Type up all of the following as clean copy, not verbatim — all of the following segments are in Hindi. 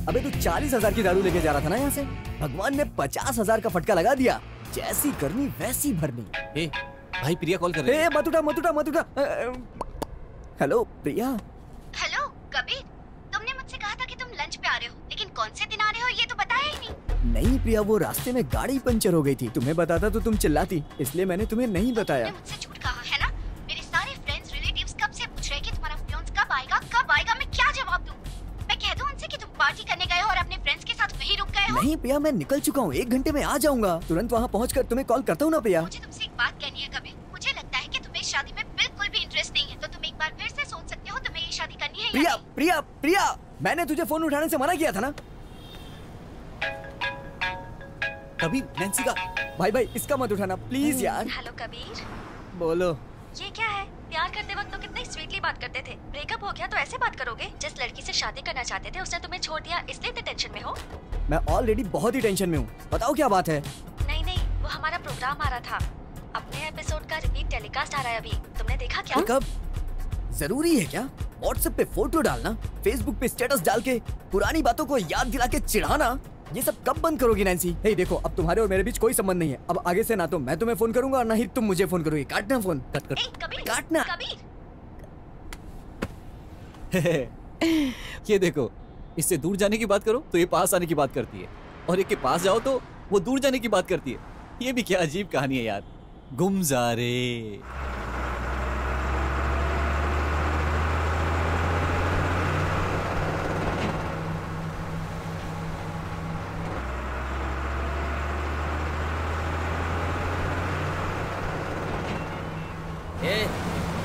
अबे तू 40,000 की दारू लेके जा रहा था ना यहाँ से। भगवान ने 50,000 का फटका लगा दिया। जैसी करनी वैसी भरनी। ए, भाई प्रिया कॉल कर रही है। मत उठा। हेलो प्रिया। हेलो कबीर, तुमने मुझसे कहा था कि तुम लंच पे आ रहे हो, लेकिन कौन से दिन आ रहे हो ये तो बताया ही नहीं। नहीं प्रिया, वो रास्ते में गाड़ी पंचर हो गई थी। तुम्हें बताता तो तुम चिल्लाती, इसलिए मैंने तुम्हें नहीं बताया। तुमने मुझसे झूठ कहा है ना। मेरे सारे फ्रेंड्स रिलेटिव्स कब से पूछ रहे हैं कि तुम्हारा फियांस कब आएगा। मैं क्या जवाब दूं? मैं कह दूं उनसे कि तुम पार्टी करने गए हो और अपने फ्रेंड्स के साथ वहीं रुक गए हो? नहीं प्रिया, मैं निकल चुका हूँ, 1 घंटे में आ जाऊंगा। तुरंत वहाँ पहुँचकर तुम्हें कॉल करता हूँ ना प्रिया। मुझे तुमसे एक बात कहनी है कबीर। मुझे लगता है कि तुम्हें इस शादी में बिल्कुल भी इंटरेस्ट नहीं है, तो तुम एक बार फिर से सोच सकते हो तुम्हें ये शादी करनी है या नहीं। प्रिया, मैंने तुझे फोन उठाने से मना किया था ना। कबीर, नैन्सी का। भाई इसका मत उठाना प्लीज यार। हेलो कबीर। बोलो। ये क्या है? प्यार करते वक्त तो कितनी स्वीटली बात करते थे, ब्रेकअप हो गया तो ऐसे बात करोगे? जिस लड़की से शादी करना चाहते थे उसने तुम्हें छोड़ दिया, इसलिए इतने टेंशन में हो? मैं ऑलरेडी बहुत ही टेंशन में हूँ। बताओ क्या बात है। नहीं, वो हमारा प्रोग्राम आ रहा था। अपने एपिसोड का रिपीट टेलीकास्ट आ रहा है अभी, तुमने देखा क्या? कब? जरूरी है क्या व्हाट्सएप पे फोटो डालना, फेसबुक पे स्टेटस डाल के पुरानी बातों को याद दिला के चिढ़ाना? ये सब कब बंद करोगी नैन्सी? हे देखो, अब तुम्हारे और मेरे बीच कोई संबंध नहीं है। अब आगे से ना तो मैं तुम्हें फोन करूंगा और ना ही तुम मुझे फोन करोगी। काटना फोन। कट। कबीर, काटना। कबीर। ये देखो, इससे दूर जाने की बात करो तो ये पास आने की बात करती है, और एक के पास जाओ तो वो दूर जाने की बात करती है। ये भी क्या अजीब कहानी है यार। गुमजारे।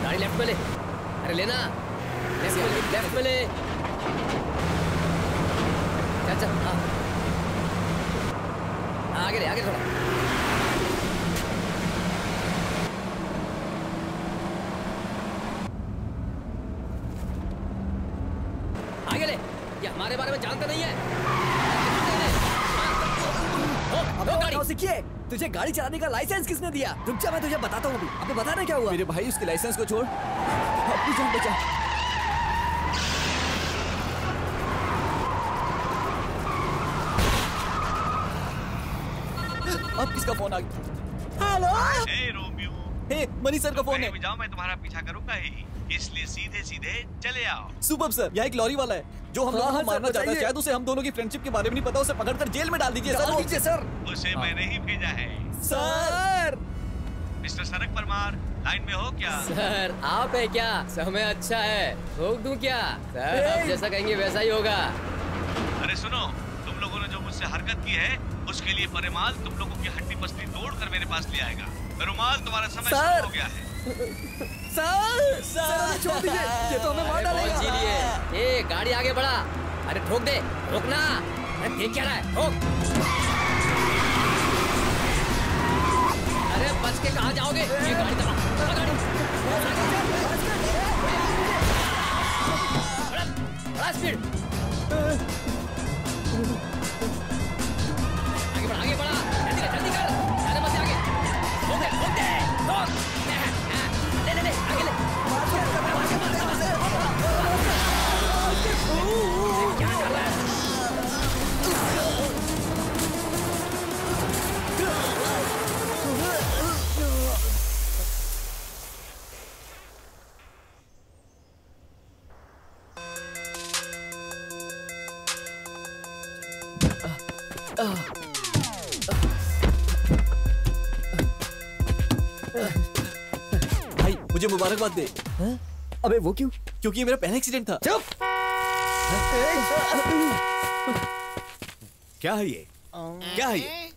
गाड़ी लेफ्ट में ले। अरे लेना, लेफ्ट में ले। चल हाँ, आगे ले, आगे थोड़ा। आगे ले, ये हमारे बारे में जानता नहीं है। गाड़ी सीखिए। तुझे गाड़ी चलाने का लाइसेंस किसने दिया? रुक जा, मैं तुझे बताता हूँ अभी। आपको बताना क्या हुआ? मेरे भाई, उसके लाइसेंस को छोड़। अपनी जान बचा। अब किसका फोन आ गया? हेलो। हे रोमियो। हे, मनी सर का फोन है। जाओ, मैं तुम्हारा पीछा करूंगा ही, इसलिए सीधे सीधे चले आओ। सुपर सर, यहाँ एक लॉरी वाला है जो हम लोगों को मारना चाहता है। शायद उसे हम दोनों की फ्रेंडशिप के बारे में नहीं पता। उसे पकड़कर जेल में डाल दीजिए सर। उसे मैंने ही भेजा है सर। मिस्टर सरक परमार, लाइन में हो क्या? सर आप है क्या? समय अच्छा है, रोक दूं क्या? सर आप जैसा कहेंगे वैसा ही होगा। अरे सुनो, तुम लोगों ने जो मुझसे हरकत की है उसके लिए परिमाल तुम लोगों की हड्डी पसली तोड़कर मेरे पास ले आएगा। रुमाल, तुम्हारा समय शुरू हो गया है। सर छोड़ दीजिए, ये तो हमें मार डालेगा। ए गाड़ी आगे बढ़ा। अरे ठोक दे, रोकना। अरे देख क्या रहा है, ठोक। अरे बच के कहाँ जाओगे? ये गाड़ी दबा, गाड़ी बड़ा स्पीड। आगे बढ़ा, जल्दी कर, जाने मत आगे। रोक दे, ले, आगे ले। क्या कर रहा है? भाई मुझे मुबारकबाद दे। अबे वो क्यों? क्योंकि ये मेरा पहला एक्सीडेंट था। चुप। क्या है ये? क्या है ये?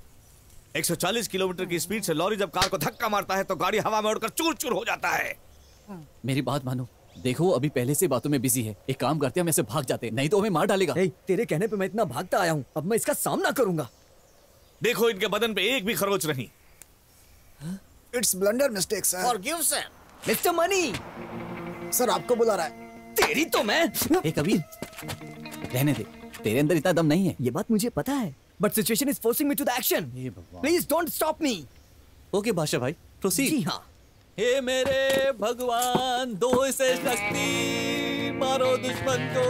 140 किलोमीटर की स्पीड से लॉरी जब कार को धक्का मारता है तो गाड़ी हवा में उड़कर चूर चूर हो जाता है। मेरी बात मानो, देखो अभी पहले से बातों में बिजी है। एक काम करते हैं, हम ऐसे भाग जाते हैं, नहीं तो हमें मार डालेगा। तेरे कहने पे मैं इतना भागता आया हूँ, अब मैं इसका सामना करूंगा। देखो इनके बदन पे एक भी खरोच नहीं। It's blunder mistake sir. Forgive sir. Mister money sir आपको बुला रहा है। तेरी तो मैं। कबीर रहने दे, तेरे अंदर इतना दम नहीं है। ये बात मुझे पता है, but situation is forcing me to the action. Please don't stop me. Okay बादशाह भाई, प्रोसीड। जी हाँ। हे मेरे भगवान, दो इसे शक्ति, मारो दुश्मन को।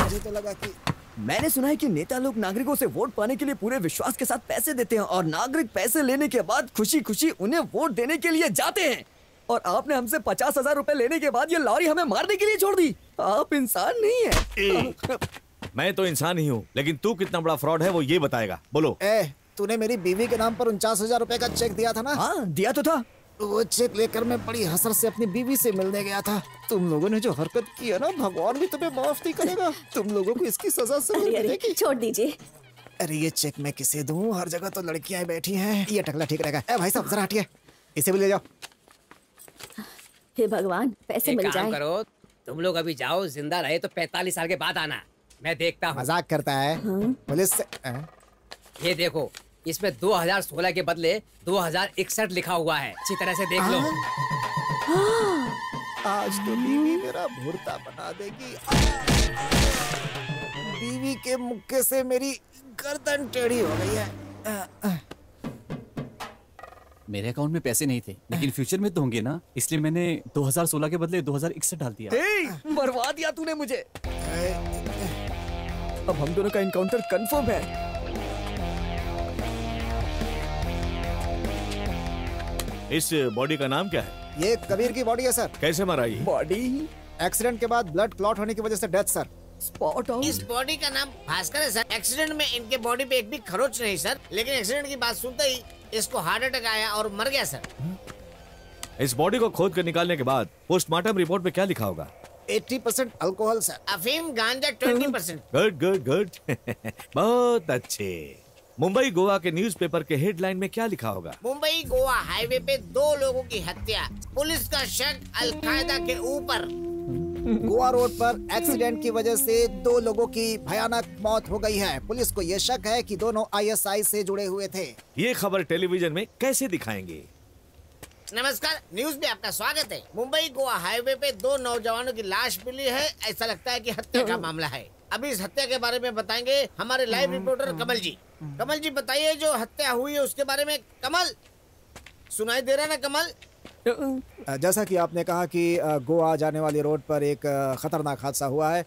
मुझे तो लगा कि मैंने सुना है कि नेता लोग नागरिकों से वोट पाने के लिए पूरे विश्वास के साथ पैसे देते हैं और नागरिक पैसे लेने के बाद खुशी खुशी उन्हें वोट देने के लिए जाते हैं। और आपने हमसे 50,000 रुपए लेने के बाद ये लॉरी हमें मारने के लिए छोड़ दी। आप इंसान नहीं है। मैं तो इंसान ही हूँ, लेकिन तू कितना बड़ा फ्रॉड है वो ये बताएगा। बोलो। तूने मेरी बीवी के नाम पर 49,000 रुपए का चेक दिया था ना? हाँ दिया तो था। वो चेक लेकर मैं बड़ी हसरत से अपनी बीवी से मिलने गया था। तुम लोगों ने जो हरकत की है ना, भगवान भी तुम्हें माफ नहीं करेगा। तुम लोगों को इसकी सजा से मिलेगी। छोड़ दीजिए। अरे ये चेक मैं किसे दूं? हर जगह तो लड़कियां बैठी हैं। ये टकला ठीक रहेगा। भाई साहब जरा हटिए, इसे भी ले जाओ। हे भगवान, पैसे मिल जाए। करो, तुम लोग अभी जाओ, जिंदा रहे तो 45 साल के बाद आना, मैं देखता हूँ। मजाक करता है पुलिस से। ये देखो, इसमें 2016 के बदले 2061 लिखा हुआ है। अच्छी तरह से देख लो। आज तो बीवी मेरा भुर्ता बना देगी। बीवी के मुक्के से मेरी गर्दन टेढ़ी हो गई है। मेरे अकाउंट में पैसे नहीं थे, लेकिन फ्यूचर में तो होंगे ना, इसलिए मैंने 2016 के बदले 2061 डाल दिया। मरवा दिया तूने मुझे। अब हम दोनों का इनकाउंटर कंफर्म है। इस बॉडी का नाम क्या है? ये कबीर की बॉडी है सर। कैसे मरा ये? बॉडी एक्सीडेंट के बाद ब्लड क्लॉट होने की वजह से डेथ सर। Spot on. इस बॉडी का नाम भास्कर है सर। एक्सीडेंट में इनके बॉडी पे एक भी खरोच नहीं सर, लेकिन एक्सीडेंट की बात सुनते ही इसको हार्ट अटैक आया और मर गया सर। इस बॉडी को खोद कर निकालने के बाद पोस्टमार्टम रिपोर्ट में क्या लिखा होगा? 80% अल्कोहल सर। अफीम गांजा 20%। Good good good. बहुत अच्छे। मुंबई गोवा के न्यूज़पेपर के हेडलाइन में क्या लिखा होगा? मुंबई गोवा हाईवे पे 2 लोगों की हत्या, पुलिस का शक अलकायदा के ऊपर। गोवा रोड पर एक्सीडेंट की वजह से 2 लोगों की भयानक मौत हो गई है। पुलिस को ये शक है कि दोनों ISI से जुड़े हुए थे। ये खबर टेलीविजन में कैसे दिखाएंगे? नमस्कार, न्यूज में आपका स्वागत है। मुंबई गोवा हाईवे पे 2 नौजवानों की लाश मिली है। ऐसा लगता है कि हत्या का मामला है। अभी इस हत्या के बारे में बताएंगे हमारे लाइव रिपोर्टर कमल जी। कमल जी बताइए, जो हत्या हुई है उसके बारे में। कमल, सुनाई दे रहा है ना कमल? जैसा कि आपने कहा कि गोवा जाने वाली रोड पर एक खतरनाक हादसा हुआ है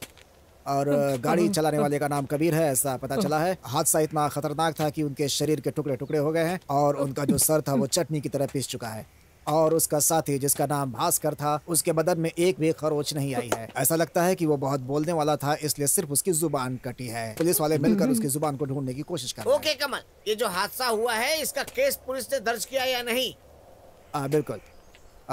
और गाड़ी चलाने वाले का नाम कबीर है, ऐसा पता चला है। हादसा इतना खतरनाक था कि उनके शरीर के टुकड़े टुकड़े हो गए हैं और उनका जो सर था वो चटनी की तरह पीस चुका है। और उसका साथी जिसका नाम भास्कर था, उसके बदन में एक भी खरोच नहीं आई है। ऐसा लगता है कि वो बहुत बोलने वाला था, इसलिए सिर्फ उसकी जुबान कटी है। पुलिस वाले मिलकर उसकी जुबान को ढूंढने की कोशिश कर रहे हैं। ओके कमल, ये जो हादसा हुआ है इसका केस पुलिस ने दर्ज किया या नहीं? बिल्कुल।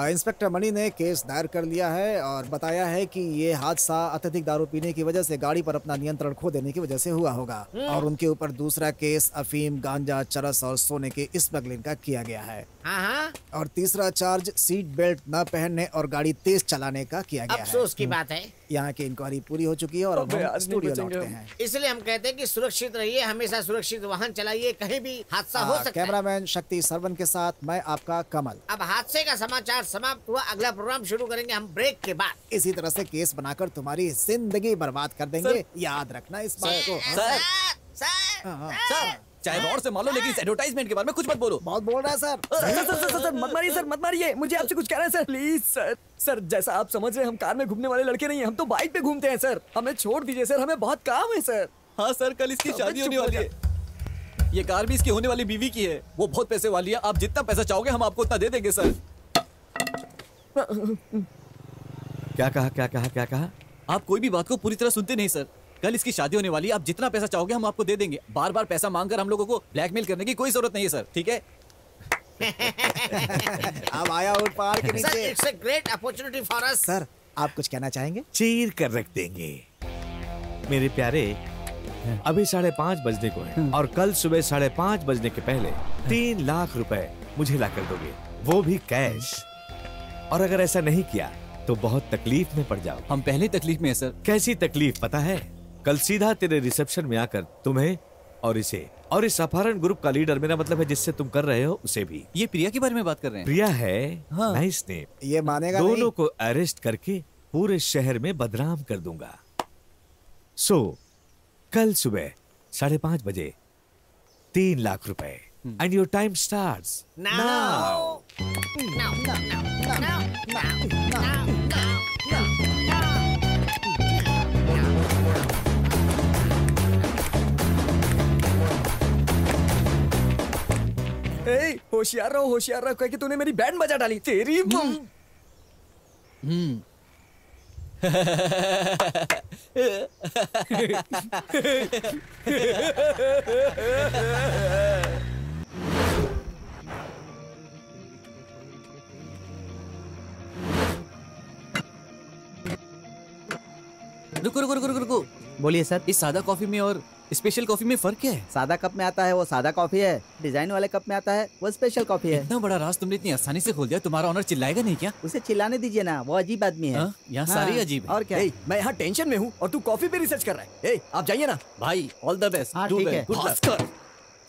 इंस्पेक्टर मणि ने केस दायर कर लिया है और बताया है कि ये हादसा अत्यधिक दारू पीने की वजह से गाड़ी पर अपना नियंत्रण खो देने की वजह से हुआ होगा। और उनके ऊपर दूसरा केस अफीम, गांजा, चरस और सोने के स्मगलिंग का किया गया है। हाँ। और तीसरा चार्ज सीट बेल्ट न पहनने और गाड़ी तेज चलाने का किया गया है। अफसोस की बात है। यहाँ की इंक्वायरी पूरी हो चुकी है और अब हम स्टूडियो लौटते हैं। इसलिए हम कहते हैं कि सुरक्षित रहिए, हमेशा सुरक्षित वाहन चलाइए, कहीं भी हादसा हो सकता है। कैमरामैन शक्ति सरवन के साथ मैं आपका कमल। अब हादसे का समाचार समाप्त हुआ। अगला प्रोग्राम शुरू करेंगे हम ब्रेक के बाद। इसी तरह से केस बनाकर तुम्हारी जिंदगी बर्बाद कर देंगे, याद रखना इस बात को। सर, चाहे रॉड से मारो, लेकिन इस एडवर्टाइजमेंट के बारे में कुछ मत बोलो। बहुत बोल रहा है सर। सर मत मारिए सर, मत मारिए। मुझे आपसे कुछ कहना है सर, प्लीज सर। सर जैसा आप समझ रहे हैं, हम कार में घूमने वाले लड़के नहीं हैं, हम तो बाइक पे घूमते हैं सर। हमें छोड़ दीजिए सर, हमें बहुत काम है सर। हाँ सर, कल इसकी शादी होने वाली है। ये कार भी इसकी होने वाली बीवी की है। वो बहुत पैसे वाली है, आप जितना पैसा चाहोगे हम आपको उतना दे देंगे सर। क्या कहा? आप कोई भी बात को पूरी तरह सुनते नहीं सर। कल इसकी शादी होने वाली है, आप जितना पैसा चाहोगे हम आपको दे देंगे। बार बार पैसा मांगकर हम लोगों को ब्लैकमेल करने की कोई जरूरत नहीं है सर, ठीक है? अब आया और पहाड़ के सर, नीचे। It's a great opportunity for us. Sir आप कुछ कहना चाहेंगे? चीर कर रख देंगे मेरे प्यारे। अभी 5:30 बजने को है और कल सुबह 5:30 बजने के पहले 3 लाख रुपए मुझे ला कर दोगे, वो भी कैश। और अगर ऐसा नहीं किया तो बहुत तकलीफ में पड़ जाओ। हम पहले तकलीफ में है सर। कैसी तकलीफ पता है? कल सीधा तेरे रिसेप्शन में आकर तुम्हें और इसे और इस अपहरण ग्रुप का लीडर, मेरा मतलब है जिससे तुम कर रहे हो, उसे भी। ये प्रिया के बारे में बात कर रहे हैं? प्रिया है। हाँ। Nice name. ये मानेगा दोनों नहीं। को अरेस्ट करके पूरे शहर में बदनाम कर दूंगा। सो कल सुबह 5:30 बजे 3 लाख रुपए and your time starts now. होशियार रहो कह के तूने मेरी बैंड बजा डाली तेरी। रुको। बोलिए सर। इस सादा कॉफी में और स्पेशल कॉफी में फर्क क्या है? सादा कप में आता है वो सादा कॉफी है, डिजाइन वाले कप में आता है वो स्पेशल कॉफी है। इतना बड़ा राज तुमने इतनी आसानी से खोल दिया, तुम्हारा ऑनर चिल्लाएगा नहीं क्या? उसे चिल्लाने दीजिए ना, वो अजीब आदमी है। यहाँ सारी अजीब है। और क्या? मैं यहाँ टेंशन में हूँ और तू कॉफी पे रिसर्च कर रहा है। आप जाइए ना भाई, ऑल द बेस्ट। हाँ, ठीक है। भास्कर,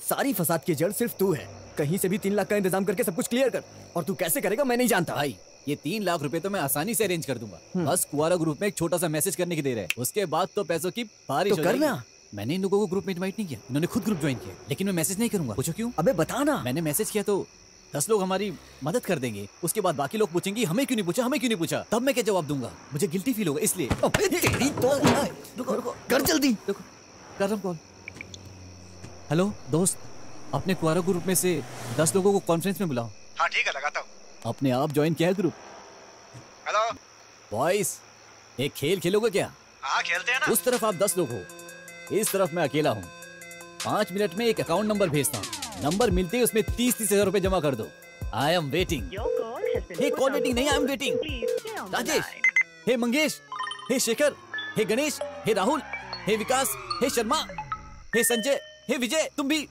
सारी फसाद की जड़ सिर्फ तू है। कहीं से भी 3 लाख का इंतजाम करके सब कुछ क्लियर कर। और तू कैसे करेगा मैं नहीं जानता। भाई, ये 3 लाख रुपए तो मैं आसानी से अरेंज कर दूंगा। बस कुआरा ग्रुप में एक छोटा सा मैसेज करने की देर है, उसके बाद तो पैसों की बारिश तो हो जाएगी। करना। मैंने इन लोगों को ग्रुप में इनवाइट नहीं किया, इन्होंने खुद ग्रुप ज्वाइन किया। लेकिन मैं मैसेज नहीं करूंगा। पूछो क्यों? अबे बताना। मैंने मैसेज किया तो 10 लोग हमारी मदद कर देंगे, उसके बाद बाकी लोग पूछेंगे हमें क्यों नहीं पूछा। तब मैं क्या जवाब दूंगा? मुझे गिल्टी फील होगा इसलिए। अबे तेरी तो रुको, कर जल्दी। देखो, कर रहा हूं कॉल। हेलो दोस्त, अपने कुआरा ग्रुप में से 10 लोगों को कॉन्फ्रेंस में बुलाओ। हाँ ठीक है, लगाता हूँ। अपने आप ज्वाइन किया है ग्रुप। हेलो बॉयज, एक खेल खेलोगे क्या? हाँ खेलते हैं ना। उस तरफ आप 10 लोग हो, इस तरफ मैं अकेला हूँ। 5 मिनट में एक अकाउंट नंबर भेजता हूँ, नंबर मिलते ही उसमें 30-30 हजार रुपए जमा कर दो। I am waiting. Hey call waiting नहीं, I am waiting. Rajesh, hey Mangesh, hey Shekhar, hey Ganesh, hey Rahul, hey Vikas, hey Sharma, hey Sanjay, hey Vijay, तुम भी।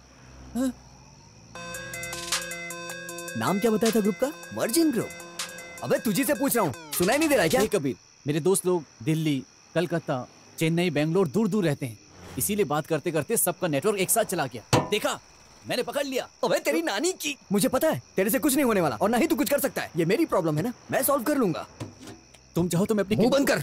नाम क्या बताया था ग्रुप का? Virgin group. अबे तुझी से पूछ रहा हूँ, सुनाई नहीं दे रहा है क्या? हे कबीर, मेरे दोस्त लोग दिल्ली, कलकत्ता, चेन्नई, बेंगलोर दूर दूर रहते हैं, इसीलिए बात करते करते सबका नेटवर्क एक साथ चला गया। देखा, मैंने पकड़ लिया। अबे तेरी नानी की। मुझे पता है तेरे से कुछ नहीं होने वाला और ना ही तू कुछ कर सकता है। ये मेरी प्रॉब्लम है ना, मैं सॉल्व कर लूंगा। तुम चाहो तो मैं अपनी मुंह बंद कर।